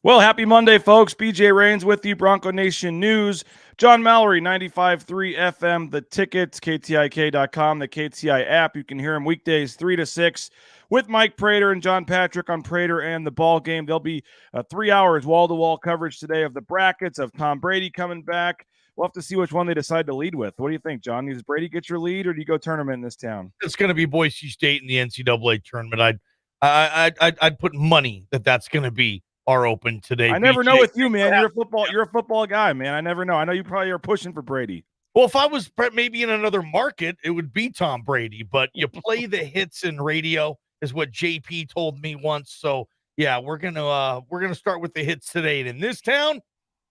Well, happy Monday, folks. BJ Rains with you, Bronco Nation News. John Mallory, 95.3 FM, The Tickets, KTIK.com, the KTI app. You can hear him weekdays 3 to 6 with Mike Prater and John Patrick on Prater and the Ball Game. There'll be 3 hours wall-to-wall coverage today of the brackets, of Tom Brady coming back. We'll have to see which one they decide to lead with. What do you think, John? Does Brady get your lead, or do you go tournament in this town? It's going to be Boise State in the NCAA tournament. I'd put money that's going to be our open today. I never know with you, man. You're a football guy, man. I never know. I know you probably are pushing for Brady. Well, if I was maybe in another market, it would be Tom Brady. But you play the hits in radio, is what JP told me once. So yeah, we're gonna start with the hits today. And in this town,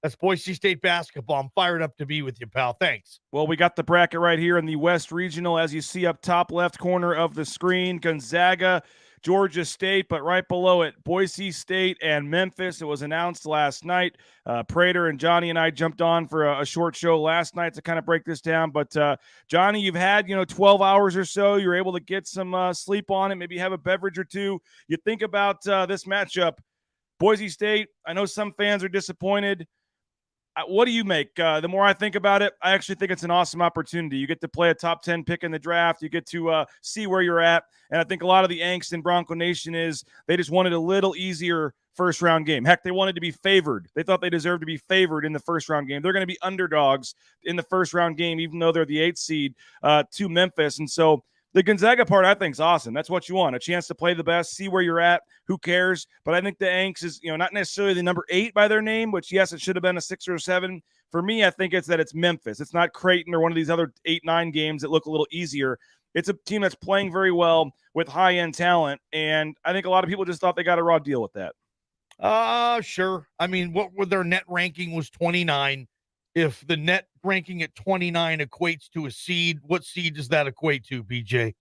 that's Boise State basketball. I'm fired up to be with you, pal. Thanks. Well, we got the bracket right here in the West Regional, as you see up top left corner of the screen. Gonzaga, Georgia State, but right below it, Boise State and Memphis. It was announced last night. Prater and Johnny and I jumped on for a short show last night to kind of break this down. But Johnny, you've had 12 hours or so. You're able to get some sleep on it, maybe have a beverage or two. You think about this matchup, Boise State. I know some fans are disappointed. What do you make? The more I think about it, I actually think it's an awesome opportunity. You get to play a top 10 pick in the draft. You get to see where you're at. And I think a lot of the angst in Bronco Nation is they just wanted a little easier first-round game. Heck, they wanted to be favored. They thought they deserved to be favored in the first-round game. They're going to be underdogs in the first-round game, even though they're the 8th seed to Memphis. And so the Gonzaga part, I think, is awesome. That's what you want, a chance to play the best, see where you're at, who cares. But I think the angst is, not necessarily the number 8 by their name, which, yes, it should have been a 6 or a 7. For me, I think it's that it's Memphis. It's not Creighton or one of these other 8-9 games that look a little easier. It's a team that's playing very well with high-end talent, and I think a lot of people just thought they got a raw deal with that. Sure. I mean, what were their net ranking was 29. If the net ranking at 29 equates to a seed, what seed does that equate to, BJ?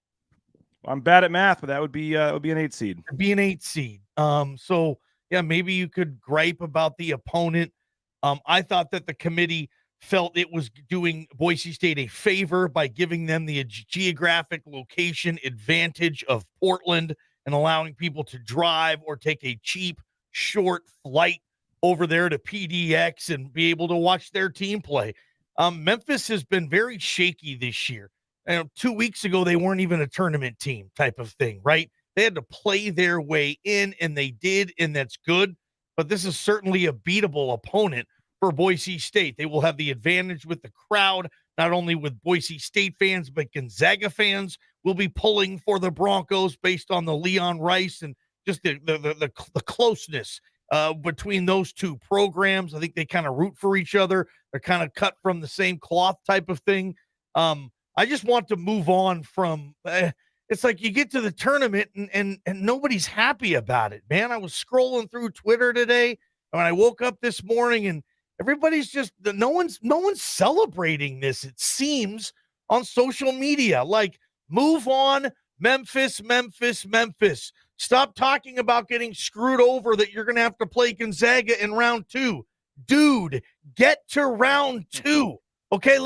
I'm bad at math, but that would be an 8 seed. It'd be an 8 seed. So yeah, maybe you could gripe about the opponent. I thought that the committee felt it was doing Boise State a favor by giving them the geographic location advantage of Portland and allowing people to drive or take a cheap, short flight over there to PDX and be able to watch their team play. Memphis has been very shaky this year. 2 weeks ago, they weren't even a tournament team type of thing, right? They had to play their way in, and they did, and that's good. But this is certainly a beatable opponent for Boise State. They will have the advantage with the crowd, not only with Boise State fans, but Gonzaga fans will be pulling for the Broncos based on the Leon Rice and just the closeness between those two programs. I think they kind of root for each other. They're kind of cut from the same cloth type of thing. I just want to move on from it's like you get to the tournament and nobody's happy about it, man. I was scrolling through Twitter today when I woke up this morning, and everybody's just no one's celebrating this, it seems, on social media. Like, move on, Memphis. Stop talking about getting screwed over, that you're going to have to play Gonzaga in round 2. Dude, get to round 2. Okay,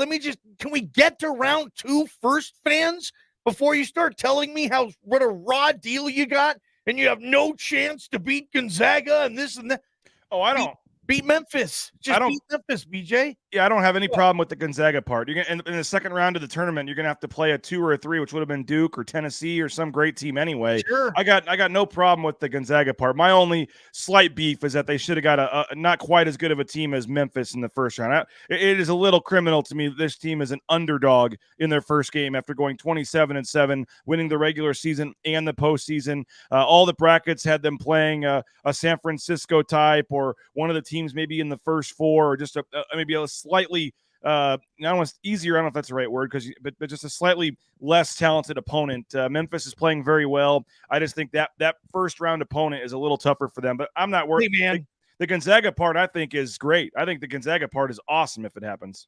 can we get to round 2 first, fans, before you start telling me what a raw deal you got and you have no chance to beat Gonzaga and this and that? Oh, I don't. Beat Memphis. Beat Memphis, BJ. Yeah, I don't have any problem with the Gonzaga part. You're gonna, in the second round of the tournament, you're gonna have to play a 2 or a 3, which would have been Duke or Tennessee or some great team anyway. Sure. I got no problem with the Gonzaga part. My only slight beef is that they should have got a not quite as good of a team as Memphis in the first round. It is a little criminal to me that this team is an underdog in their first game after going 27-7, winning the regular season and the postseason. All the brackets had them playing a San Francisco type or one of the teams maybe in the first 4, or just maybe a slightly I don't want easier. I don't know if that's the right word, but just a slightly less talented opponent. Memphis is playing very well. I just think that first round opponent is a little tougher for them. But I'm not worried. Hey, man. The Gonzaga part, I think, is great. I think the Gonzaga part is awesome if it happens.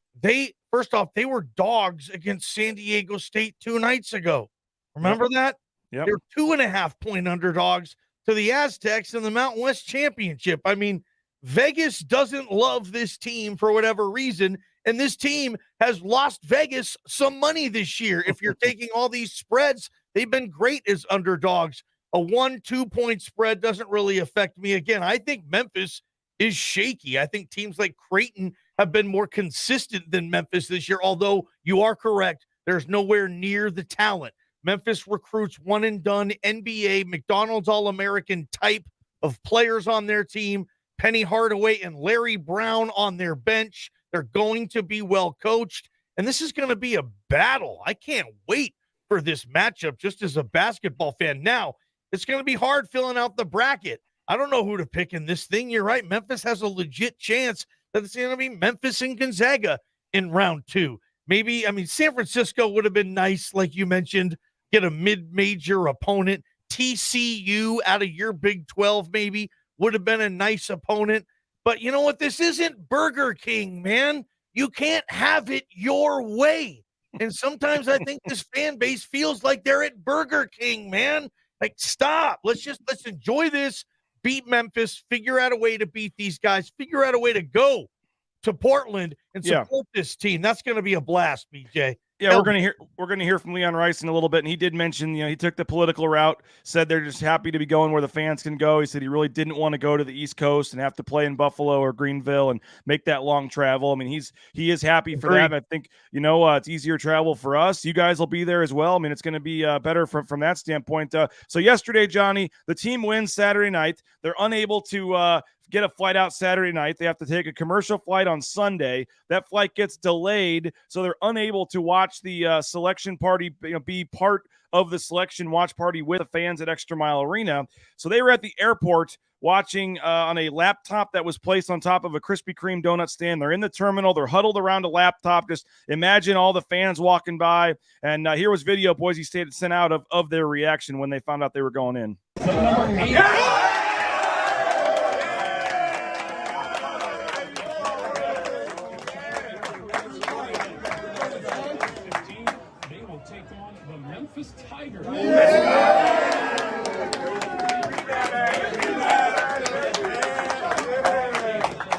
First off, they were dogs against San Diego State 2 nights ago. Remember that? Yeah. They're 2.5-point underdogs to the Aztecs in the Mountain West Championship. I mean, Vegas doesn't love this team for whatever reason, and this team has lost Vegas some money this year. If you're taking all these spreads, they've been great as underdogs. A 1-2 point spread doesn't really affect me. Again, I think Memphis is shaky. I think teams like Creighton have been more consistent than Memphis this year, although you are correct. There's nowhere near the talent. Memphis recruits one and done NBA, McDonald's All-American type of players on their team. Penny Hardaway and Larry Brown on their bench. They're going to be well coached, and this is going to be a battle. I can't wait for this matchup just as a basketball fan. Now, it's going to be hard filling out the bracket. I don't know who to pick in this thing. You're right. Memphis has a legit chance that it's going to be Memphis and Gonzaga in round 2. Maybe, San Francisco would have been nice, like you mentioned, get a mid-major opponent. TCU out of your Big 12 maybe would have been a nice opponent. But you know what? This isn't Burger King, man. You can't have it your way. And sometimes I think this fan base feels like they're at Burger King, man. Like, stop. Let's enjoy this. Beat Memphis. Figure out a way to beat these guys. Figure out a way to go to Portland and support this team. That's going to be a blast, BJ. Yeah, we're gonna hear from Leon Rice in a little bit, and he did mention, he took the political route, said they're just happy to be going where the fans can go. He said he really didn't want to go to the East Coast and have to play in Buffalo or Greenville and make that long travel. I mean, he is happy for that. I think it's easier travel for us. You guys will be there as well. I mean, it's going to be better from that standpoint. So yesterday, Johnny, the team wins Saturday night. They're unable to get a flight out Saturday night. They have to take a commercial flight on Sunday. That flight gets delayed, so they're unable to watch the selection party, be part of the selection watch party with the fans at Extra Mile Arena. So they were at the airport watching on a laptop that was placed on top of a Krispy Kreme donut stand. They're in the terminal. They're huddled around a laptop. Just imagine all the fans walking by. And here was video Boise State had sent out of their reaction when they found out they were going in.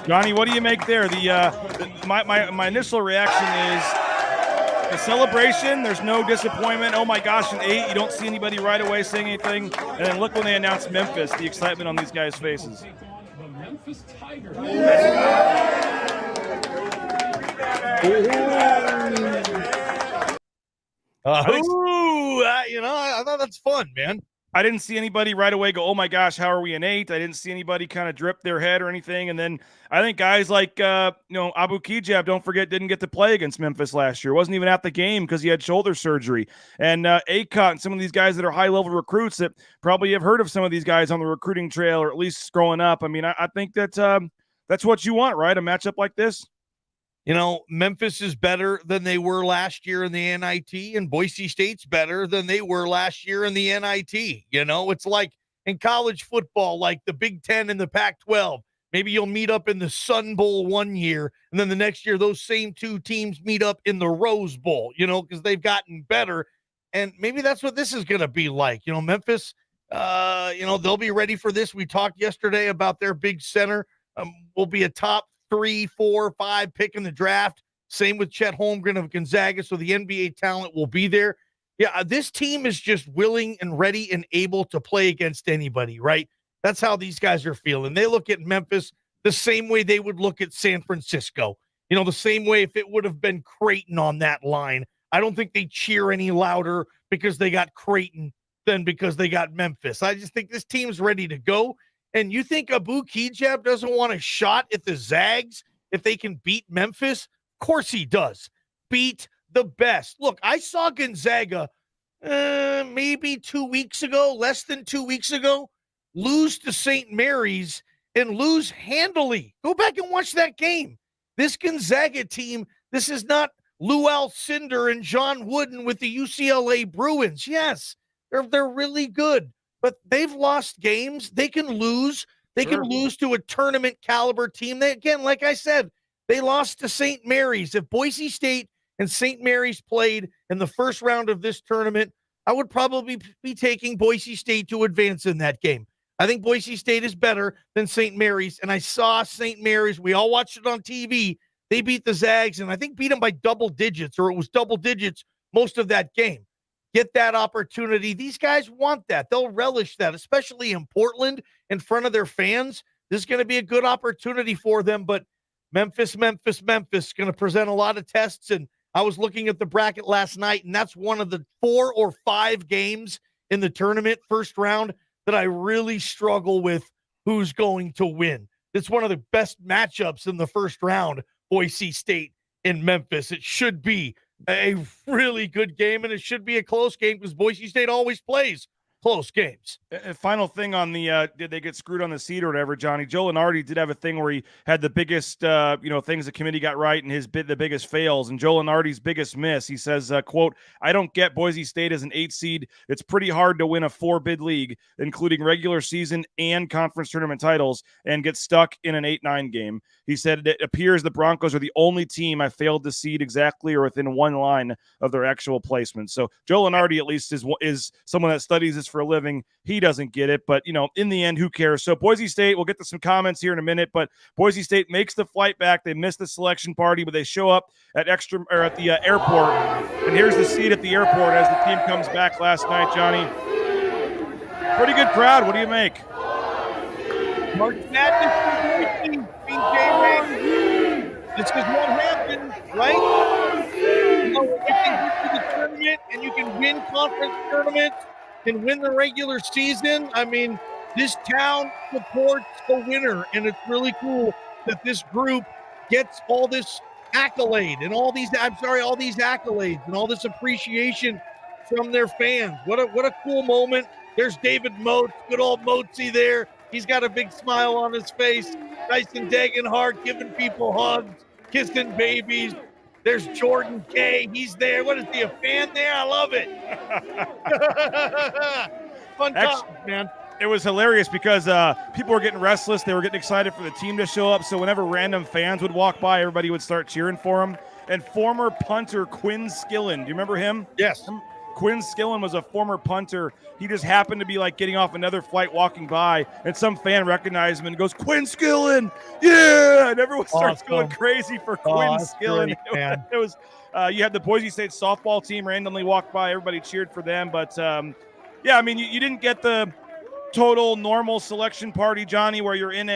Johnny, what do you make there? My initial reaction is the celebration. There's no disappointment. Oh my gosh, an 8. You don't see anybody right away saying anything. And then look when they announced Memphis, the excitement on these guys' faces. I thought that's fun, man. I didn't see anybody right away go, oh my gosh, how are we an 8? I didn't see anybody kind of drip their head or anything. And then I think guys like, Abu Kijab, don't forget, didn't get to play against Memphis last year. Wasn't even at the game because he had shoulder surgery. And Akot and some of these guys that are high-level recruits that probably have heard of some of these guys on the recruiting trail, or at least growing up. I mean, I think that's what you want, right? A matchup like this? Memphis is better than they were last year in the NIT, and Boise State's better than they were last year in the NIT. It's like in college football, like the Big Ten and the Pac-12. Maybe you'll meet up in the Sun Bowl one year, and then the next year those same two teams meet up in the Rose Bowl, because they've gotten better. And maybe that's what this is going to be like. Memphis, they'll be ready for this. We talked yesterday about their big center will be a top 3, 4, 5 pick in the draft. Same with Chet Holmgren of Gonzaga. So the NBA talent will be there. Yeah, this team is just willing and ready and able to play against anybody, right? That's how these guys are feeling. They look at Memphis the same way they would look at San Francisco. The same way if it would have been Creighton on that line. I don't think they cheer any louder because they got Creighton than because they got Memphis. I just think this team's ready to go. And you think Abu Kijab doesn't want a shot at the Zags if they can beat Memphis? Of course he does. Beat the best. Look, I saw Gonzaga maybe 2 weeks ago, less than 2 weeks ago, lose to St. Mary's and lose handily. Go back and watch that game. This Gonzaga team, this is not Lou Alcindor and John Wooden with the UCLA Bruins. Yes, they're really good. But they've lost games. They can lose. They can lose to a tournament caliber team. They, again, like I said, they lost to St. Mary's. If Boise State and St. Mary's played in the first round of this tournament, I would probably be taking Boise State to advance in that game. I think Boise State is better than St. Mary's, and I saw St. Mary's. We all watched it on TV. They beat the Zags, and I think beat them by double digits, or it was double digits most of that game. Get that opportunity. These guys want that. They'll relish that, especially in Portland in front of their fans. this is going to be a good opportunity for them. But Memphis going to present a lot of tests. And I was looking at the bracket last night, and that's one of the 4 or 5 games in the tournament first round that I really struggle with who's going to win. It's one of the best matchups in the first round, Boise State and Memphis. It should be a really good game, and it should be a close game because Boise State always plays close games. Final thing on the did they get screwed on the seed or whatever, Johnny? Joe Lenardi did have a thing where he had the biggest things the committee got right and the biggest fails. And Joe Lenardi's biggest miss, he says, quote, "I don't get Boise State as an 8 seed. It's pretty hard to win a 4-bid league, including regular season and conference tournament titles, and get stuck in an 8-9 game." He said, "It appears the Broncos are the only team I failed to seed exactly or within one line of their actual placement." So Joe Lenardi at least is someone that studies this for a living. He doesn't get it, but in the end, who cares? So Boise State, we'll get to some comments here in a minute, but Boise State makes the flight back. They missed the selection party, but they show up at the airport, and here's the seat at the airport as the team comes back last night. Johnny, pretty good crowd. What do you make? March Madness, this is what happens, right? You can get to the tournament and you can win conference tournaments and win the regular season. I mean, this town supports a winner, and it's really cool that this group gets all this accolade and all these accolades and all this appreciation from their fans. What a cool moment. There's David Moats, good old Moatsy there. He's got a big smile on his face. Tyson Degenhardt giving people hugs, kissing babies. There's Jordan K. He's there. What is he, a fan there? I love it. Fun times, man. It was hilarious because people were getting restless. They were getting excited for the team to show up. So whenever random fans would walk by, everybody would start cheering for him. And former punter Quinn Skillen, do you remember him? Yes. Quinn Skillen was a former punter. He just happened to be getting off another flight walking by, and some fan recognized him and goes, "Quinn Skillen, yeah!" And everyone starts going crazy for Quinn Skillen. Great, it was you had the Boise State softball team randomly walk by. Everybody cheered for them. But, you didn't get the total normal selection party, Johnny, where you're in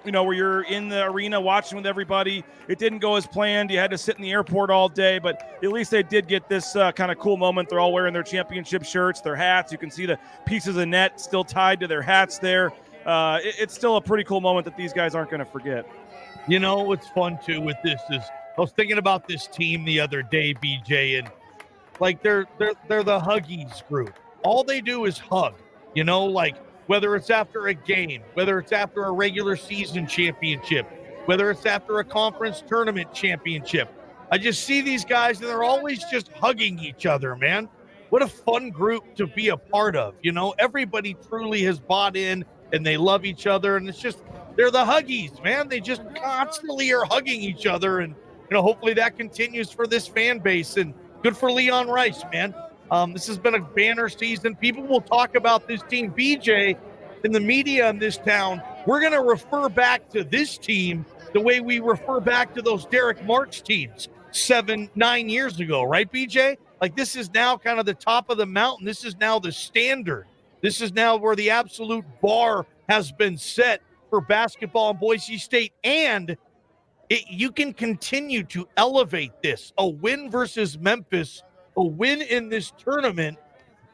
where you're in the arena watching with everybody. It didn't go as planned. You had to sit in the airport all day, but at least they did get this kind of cool moment. They're all wearing their championship shirts, their hats. You can see the pieces of net still tied to their hats there. It's still a pretty cool moment that these guys aren't going to forget. What's fun too with this is I was thinking about this team the other day, BJ, and they're the Huggies group. All they do is hug, whether it's after a game, whether it's after a regular season championship, whether it's after a conference tournament championship. I just see these guys and they're always just hugging each other, man. What a fun group to be a part of. Everybody truly has bought in and they love each other. And it's just, they're the Huggies, man. They just constantly are hugging each other. And, hopefully that continues for this fan base, and good for Leon Rice, man. This has been a banner season. People will talk about this team. BJ, in the media in this town, we're going to refer back to this team the way we refer back to those Derek March teams 7-9 years ago, right, BJ? This is now kind of the top of the mountain. This is now the standard. This is now where the absolute bar has been set for basketball in Boise State. And you can continue to elevate this. A win versus Memphis, a win in this tournament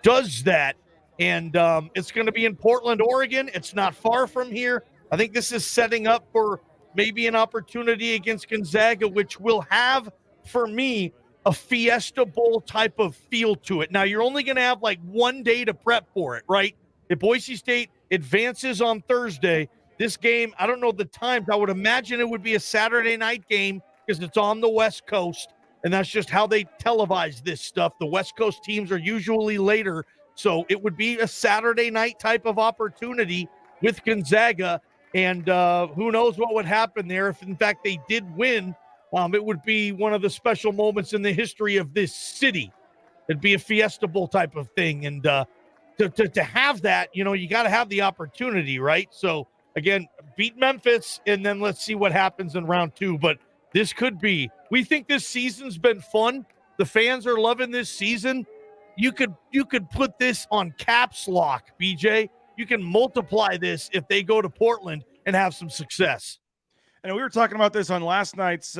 does that. And it's going to be in Portland, Oregon. It's not far from here. I think this is setting up for maybe an opportunity against Gonzaga, which will have, for me, a Fiesta Bowl type of feel to it. Now, you're only going to have 1 day to prep for it, right? If Boise State advances on Thursday, this game, I don't know the times. I would imagine it would be a Saturday night game because it's on the West Coast, and that's just how they televise this stuff. The West Coast teams are usually later, so it would be a Saturday night type of opportunity with Gonzaga, and who knows what would happen there. If, in fact, they did win, it would be one of the special moments in the history of this city. It'd be a Fiesta Bowl type of thing, and to have that, you got to have the opportunity, right? So, again, beat Memphis, and then let's see what happens in round 2. But this could be. We think this season's been fun. The fans are loving this season. You could put this on caps lock, BJ. you can multiply this if they go to Portland and have some success. And we were talking about this on last night's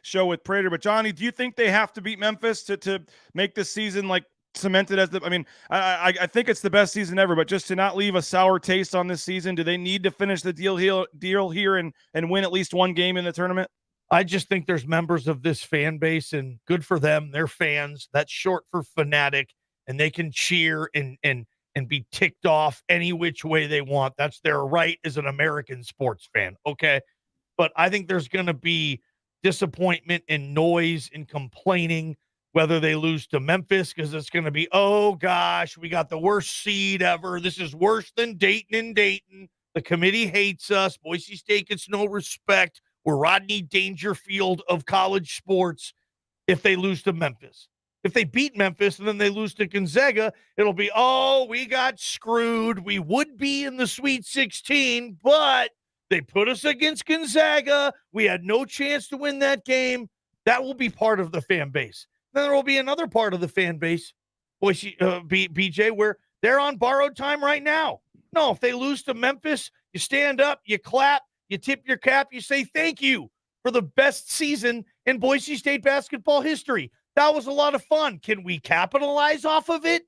show with Prater, but Johnny, do you think they have to beat Memphis to make this season like cemented as the? I mean, I think it's the best season ever, but just to not leave a sour taste on this season, do they need to finish the deal here and win at least one game in the tournament? I just think there's members of this fan base, and good for them. They're fans. That's short for fanatic, and they can cheer and be ticked off any which way they want. That's their right as an American sports fan. Okay. But I think there's going to be disappointment and noise and complaining whether they lose to Memphis, because it's going to be, oh gosh, we got the worst seed ever. This is worse than Dayton and Dayton. The committee hates us. Boise State gets no respect. We're Rodney Dangerfield of college sports if they lose to Memphis. If they beat Memphis and then they lose to Gonzaga, it'll be, oh, we got screwed. We would be in the Sweet 16, but they put us against Gonzaga. We had no chance to win that game. That will be part of the fan base. Then there will be another part of the fan base, BJ, where they're on borrowed time right now. No, if they lose to Memphis, you stand up, you clap, you tip your cap, you say thank you for the best season in Boise State basketball history. That was a lot of fun. Can we capitalize off of it?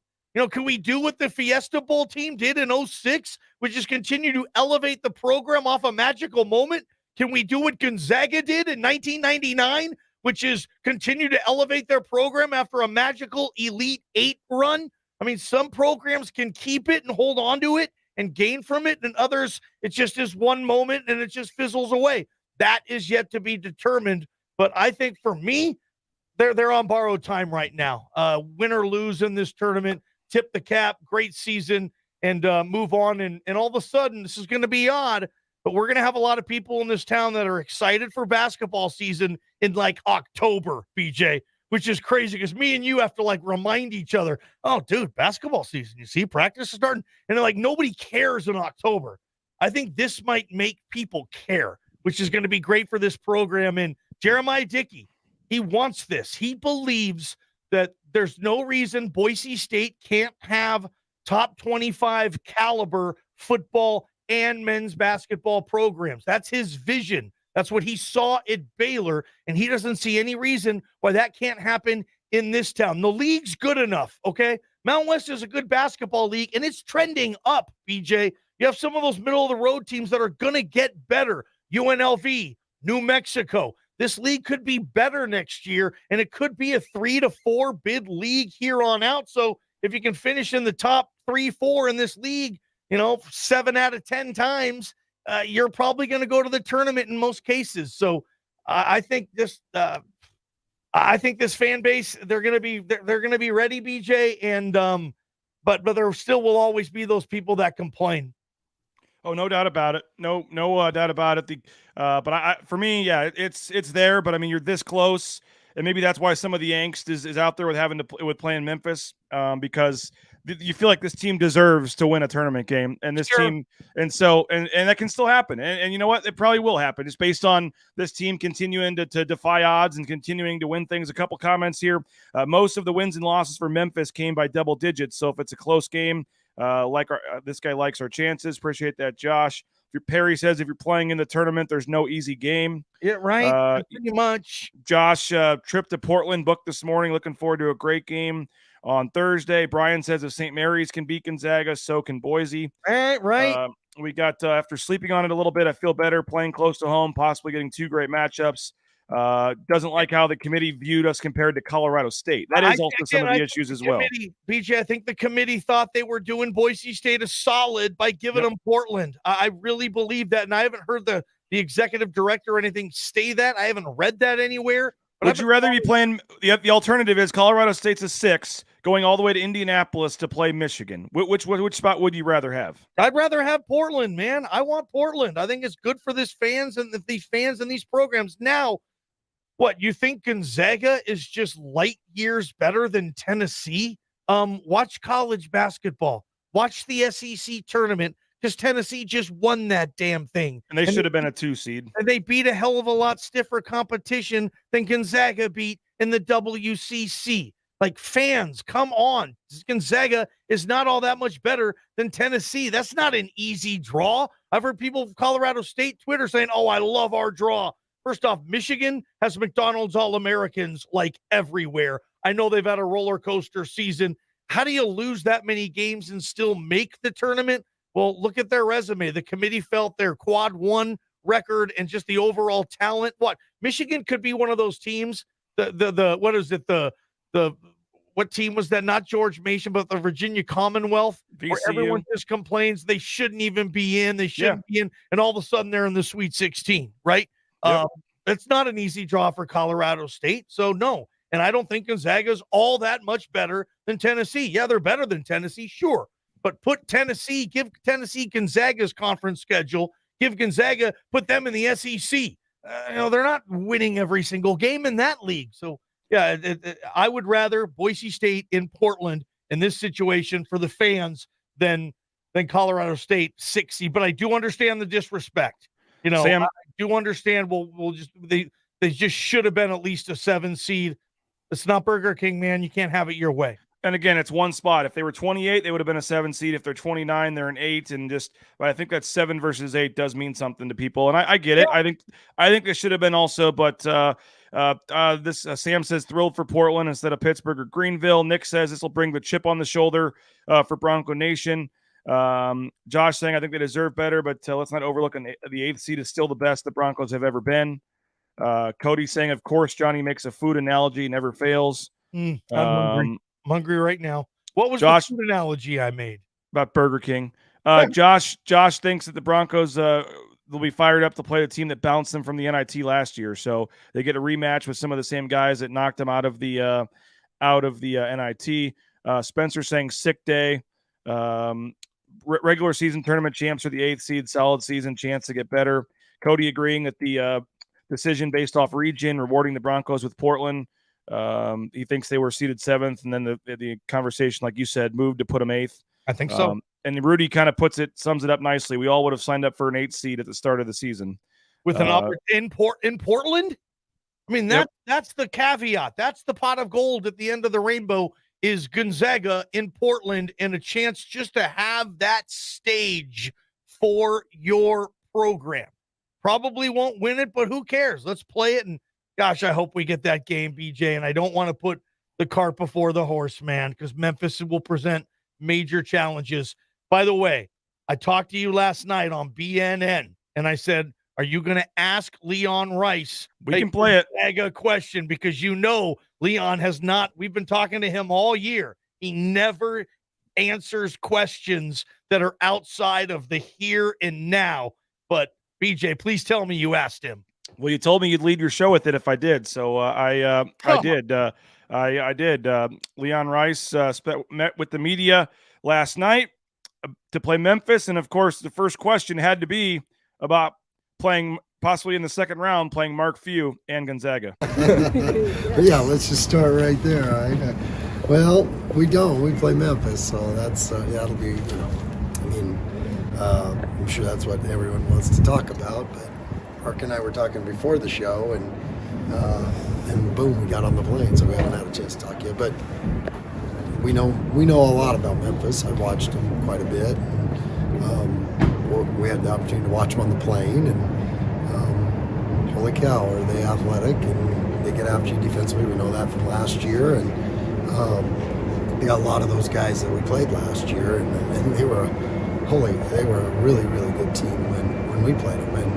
Can we do what the Fiesta Bowl team did in 2006, which is continue to elevate the program off a magical moment? Can we do what Gonzaga did in 1999, which is continue to elevate their program after a magical Elite Eight run? I mean, some programs can keep it and hold on to it and gain from it, and others, it just is one moment and it just fizzles away. That is yet to be determined. But I think for me, they're on borrowed time right now. Win or lose in this tournament, tip the cap, great season, and move on. And all of a sudden, this is going to be odd, but we're going to have a lot of people in this town that are excited for basketball season in like October, BJ, which is crazy because me and you have to like remind each other, oh, dude, basketball season, you see, practice is starting. And they're like, nobody cares in October. I think this might make people care, which is going to be great for this program. And Jeremiah Dickey, he wants this. He believes that there's no reason Boise State can't have top 25 caliber football and men's basketball programs. That's his vision. That's what he saw at Baylor, and he doesn't see any reason why that can't happen in this town. The league's good enough, okay? Mountain West is a good basketball league, and it's trending up, BJ. You have some of those middle-of-the-road teams that are going to get better. UNLV, New Mexico. This league could be better next year, and it could be a 3 to 4 bid league here on out. So if you can finish in the top 3-4 in this league, 7 out of 10 times, you're probably going to go to the tournament in most cases. So I think this fan base, they're going to be ready, BJ. And but there still will always be those people that complain. Oh, no doubt about it. No doubt about it. But for me, yeah, it's there. But I mean, you're this close, and maybe that's why some of the angst is out there with playing Memphis, because you feel like this team deserves to win a tournament game, and this team, and that can still happen. And you know what? It probably will happen. It's based on this team continuing to defy odds and continuing to win things. A couple comments here. Most of the wins and losses for Memphis came by double digits. So if it's a close game, this guy likes our chances. Appreciate that, Josh. Perry says if you're playing in the tournament, there's no easy game. Yeah, right. Pretty much. Josh, trip to Portland booked this morning. Looking forward to a great game on Thursday. Brian says if St. Mary's can beat Gonzaga, so can Boise. Right. We got after sleeping on it a little bit, I feel better playing close to home, possibly getting 2 great matchups. Doesn't like how the committee viewed us compared to Colorado State. That is also some of the issues as well. BJ, I think the committee thought they were doing Boise State a solid by giving them Portland. I really believe that, and I haven't heard the executive director or anything say that. I haven't read that anywhere. Would you rather be playing the alternative is Colorado State's a 6, going all the way to Indianapolis to play Michigan? Which spot would you rather have? I'd rather have Portland, man. I want Portland. I think it's good for these fans and these fans and these programs. Now, what, you think Gonzaga is just light years better than Tennessee? Watch college basketball. Watch the SEC tournament, because Tennessee just won that damn thing. And they should have been a 2 seed. And they beat a hell of a lot stiffer competition than Gonzaga beat in the WCC. Like, fans, come on. Gonzaga is not all that much better than Tennessee. That's not an easy draw. I've heard people from Colorado State Twitter saying, oh, I love our draw. First off, Michigan has McDonald's All-Americans like everywhere. I know they've had a roller coaster season. How do you lose that many games and still make the tournament? Well, look at their resume. The committee felt their quad one record and just the overall talent. Michigan could be one of those teams. What is it? What team was that? Not George Mason, but the Virginia Commonwealth, VCU. Where everyone just complains they shouldn't even be in. They shouldn't be in, and all of a sudden they're in the Sweet 16, right? Yep. It's not an easy draw for Colorado State, so no. And I don't think Gonzaga's all that much better than Tennessee. Yeah, they're better than Tennessee, sure, but give Tennessee Gonzaga's conference schedule. Put them in the SEC. They're not winning every single game in that league, so. Yeah, I would rather Boise State in Portland in this situation for the fans than Colorado State 60. But I do understand the disrespect. Sam, I do understand. They just should have been at least a 7 seed. It's not Burger King, man. You can't have it your way. And again, it's one spot. If they were 28, they would have been a 7 seed. If they're 29, they're an 8. But I think that 7 versus 8 does mean something to people. And I get it. I think it should have been also, but Sam says thrilled for Portland instead of Pittsburgh or Greenville. Nick says this will bring the chip on the shoulder for Bronco Nation. Josh saying I think they deserve better, but let's not overlook the 8th seed is still the best the Broncos have ever been. Cody saying, of course, Johnny makes a food analogy, never fails. I'm hungry right now. What was Josh, the food analogy I made? About Burger King. Josh thinks that the Broncos they'll be fired up to play the team that bounced them from the NIT last year. So they get a rematch with some of the same guys that knocked them out of the NIT. Spencer saying sick day. Regular season tournament champs are the 8th seed, solid season, chance to get better. Cody agreeing that the decision based off region, rewarding the Broncos with Portland. He thinks they were seeded 7th, and then the conversation, like you said, moved to put them 8th. I think so. And Rudy kind of sums it up nicely. We all would have signed up for an 8th seed at the start of the season. With an opportunity in Portland? I mean, that's the caveat. That's the pot of gold at the end of the rainbow is Gonzaga in Portland and a chance just to have that stage for your program. Probably won't win it, but who cares? Let's play it. And gosh, I hope we get that game, BJ. And I don't want to put the cart before the horse, man, because Memphis will present major challenges. By the way, I talked to you last night on BNN, and I said, are you going to ask Leon Rice? We can play it. A question, because Leon has not. We've been talking to him all year. He never answers questions that are outside of the here and now. But BJ, please tell me you asked him. Well, you told me you'd lead your show with it if I did, so I did. I did. Leon Rice met with the media last night to play Memphis, and of course, the first question had to be about playing possibly in the second round, playing Mark Few and Gonzaga. Yeah, let's just start right there. Right? Well, we don't. We play Memphis, so that's that'll be. I'm sure that's what everyone wants to talk about. But Mark and I were talking before the show, and boom, we got on the plane, so we haven't had a chance to talk yet. But we know a lot about Memphis. I watched them quite a bit. We had the opportunity to watch them on the plane, and holy cow, are they athletic, and they get after you defensively. We know that from last year, and they got a lot of those guys that we played last year, and they were a really, really good team when we played them, and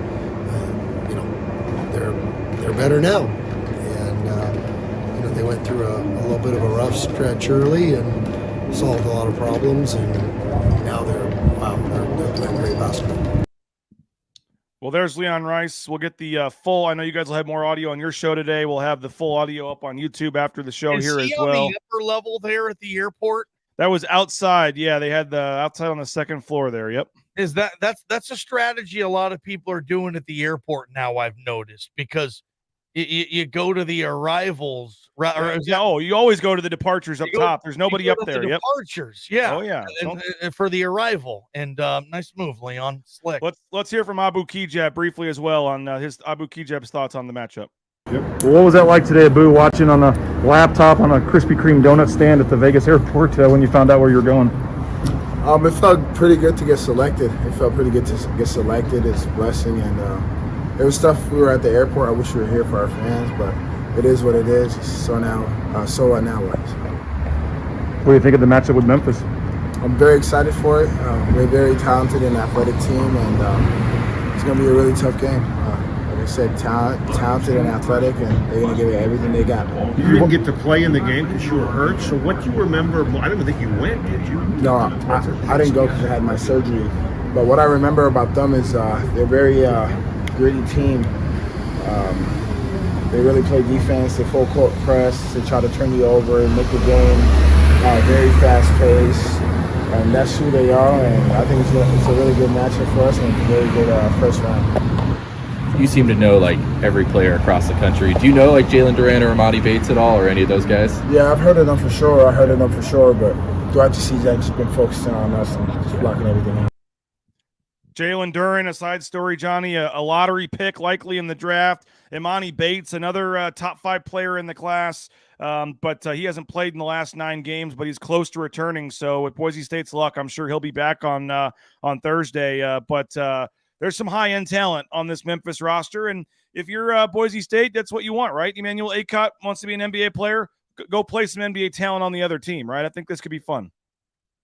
they're better now, and they went through a little bit of a rough stretch early and solved a lot of problems, and now they're playing great basketball. Well, there's Leon Rice. We'll get the full. I know you guys will have more audio on your show today. We'll have the full audio up on YouTube after the show here as well. On the upper level there at the airport? That was outside. Yeah, they had the outside on the second floor there. Yep. Is that's a strategy a lot of people are doing at the airport now, I've noticed, because you go to the arrivals. You always go to the departures up top. There's nobody up there. Yep. Departures. Yeah. Oh yeah. And for the arrival. And nice move, Leon. Slick. Let's hear from Abu Kigab briefly as well on Abu Kijab's thoughts on the matchup. Yep. Well, what was that like today, Boo, watching on a laptop on a Krispy Kreme donut stand at the Vegas airport when you found out where you were going? It felt pretty good to get selected. It felt pretty good to get selected. It's a blessing, and it was tough. We were at the airport. I wish we were here for our fans, but it is what it is. So now what? What do you think of the matchup with Memphis? I'm very excited for it. We're a very talented and athletic team, and it's going to be a really tough game. Like I said, talented and athletic, and they're going to give it everything they got. You didn't get to play in the game because you were hurt. So what do you remember? I don't think you went, did you? No, I didn't go because I had my surgery. But what I remember about them is they're a very gritty team. They really play defense. They full court press. They try to turn you over and make the game very fast paced. And that's who they are. And I think it's a really good matchup for us and a very good first round. You seem to know like every player across the country. Do you know like Jalen Duran or Amadi Bates at all, or any of those guys? Yeah, I've heard of them for sure. But throughout the season, I've just been focusing on us and just blocking everything out. Jalen Duran, a side story, Johnny, a lottery pick likely in the draft. Imani Bates, another top 5 player in the class, but he hasn't played in the last 9 games, but he's close to returning. So with Boise State's luck, I'm sure he'll be back on Thursday. But there's some high-end talent on this Memphis roster, and if you're Boise State, that's what you want, right? Emmanuel Acott wants to be an NBA player. Go play some NBA talent on the other team, right? I think this could be fun.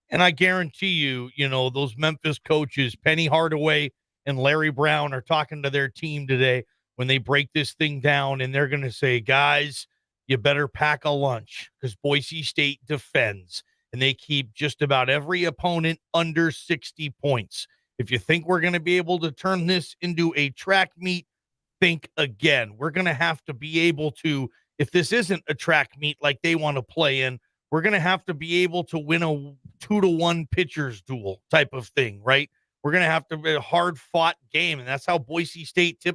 And I guarantee you, those Memphis coaches, Penny Hardaway and Larry Brown, are talking to their team today when they break this thing down, and they're going to say, guys, you better pack a lunch because Boise State defends, and they keep just about every opponent under 60 points. If you think we're going to be able to turn this into a track meet, think again. We're going to have to be able to, if this isn't a track meet like they want to play in, we're going to have to be able to win a 2-to-1 pitchers duel type of thing, right? We're going to have to be a hard-fought game, and that's how Boise State's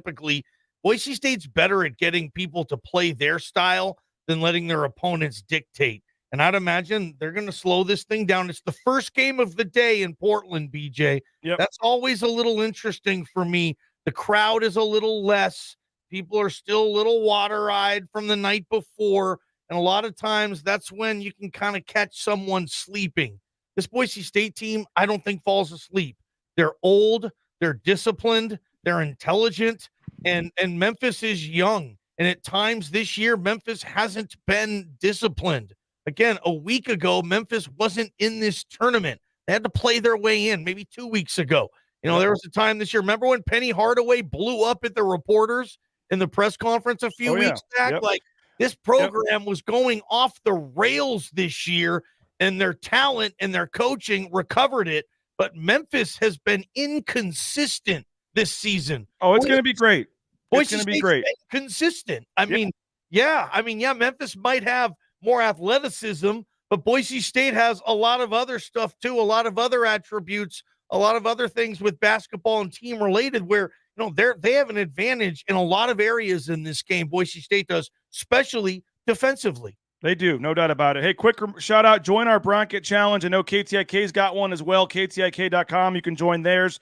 better at getting people to play their style than letting their opponents dictate. And I'd imagine they're going to slow this thing down. It's the first game of the day in Portland, BJ. Yep. That's always a little interesting for me. The crowd is a little less. People are still a little water-eyed from the night before. And a lot of times that's when you can kind of catch someone sleeping. This Boise State team, I don't think falls asleep. They're old, they're disciplined, they're intelligent, and Memphis is young. And at times this year, Memphis hasn't been disciplined. Again, a week ago, Memphis wasn't in this tournament. They had to play their way in maybe 2 weeks ago. There was a time this year. Remember when Penny Hardaway blew up at the reporters in the press conference a few weeks back? Yep. Like, this program was going off the rails this year, and their talent and their coaching recovered it. But Memphis has been inconsistent this season. Oh, it's going to be great. It's going to be great. Consistent. Memphis might have more athleticism, but Boise State has a lot of other stuff too, a lot of other attributes, a lot of other things with basketball and team related where, they have an advantage in a lot of areas in this game. Boise State does, especially defensively. They do, no doubt about it. Hey, quick shout out, join our Bracket Challenge. I know KTIK's got one as well, KTIK.com. You can join theirs.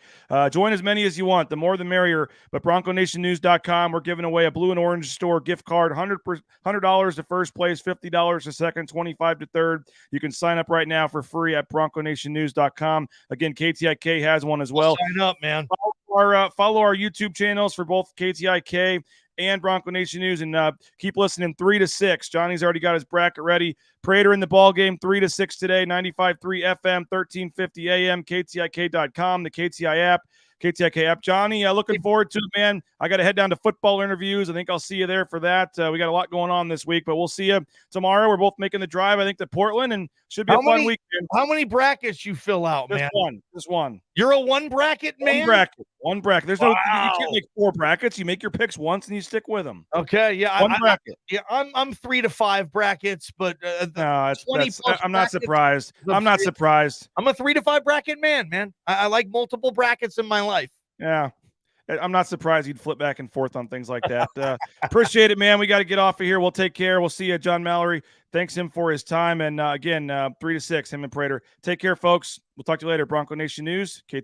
Join as many as you want. The more the merrier. But BroncoNationNews.com, we're giving away a Blue and Orange store gift card, $100 to first place, $50 to second, $25 to third. You can sign up right now for free at BroncoNationNews.com. Again, KTIK has one as well. Sign up, man. Follow our YouTube channels for both KTIK and Bronco Nation News, and keep listening. 3 to 6. Johnny's already got his bracket ready. Prater in the ball game 3 to 6 today. 95.3 FM, 1350 AM, KTIK.com, the KTIK app. Johnny, looking forward to it, man. I got to head down to football interviews. I think I'll see you there for that. We got a lot going on this week, but we'll see you tomorrow. We're both making the drive, I think, to Portland, and should be a fun weekend. How many brackets you fill out, man? Just one. You're a one bracket man? One bracket. There's no, you can't make 4 brackets. You make your picks once and you stick with them. Okay, yeah. One bracket. I'm 3 to 5 brackets, but I'm not surprised. I'm not surprised. I'm a 3 to 5 bracket man. I like multiple brackets in my life. Yeah. I'm not surprised you'd flip back and forth on things like that. Appreciate it, man. We got to get off of here. We'll take care. We'll see you, John Mallory. Thanks him for his time. And again, 3 to 6, him and Prater. Take care, folks. We'll talk to you later. Bronco Nation News, KT.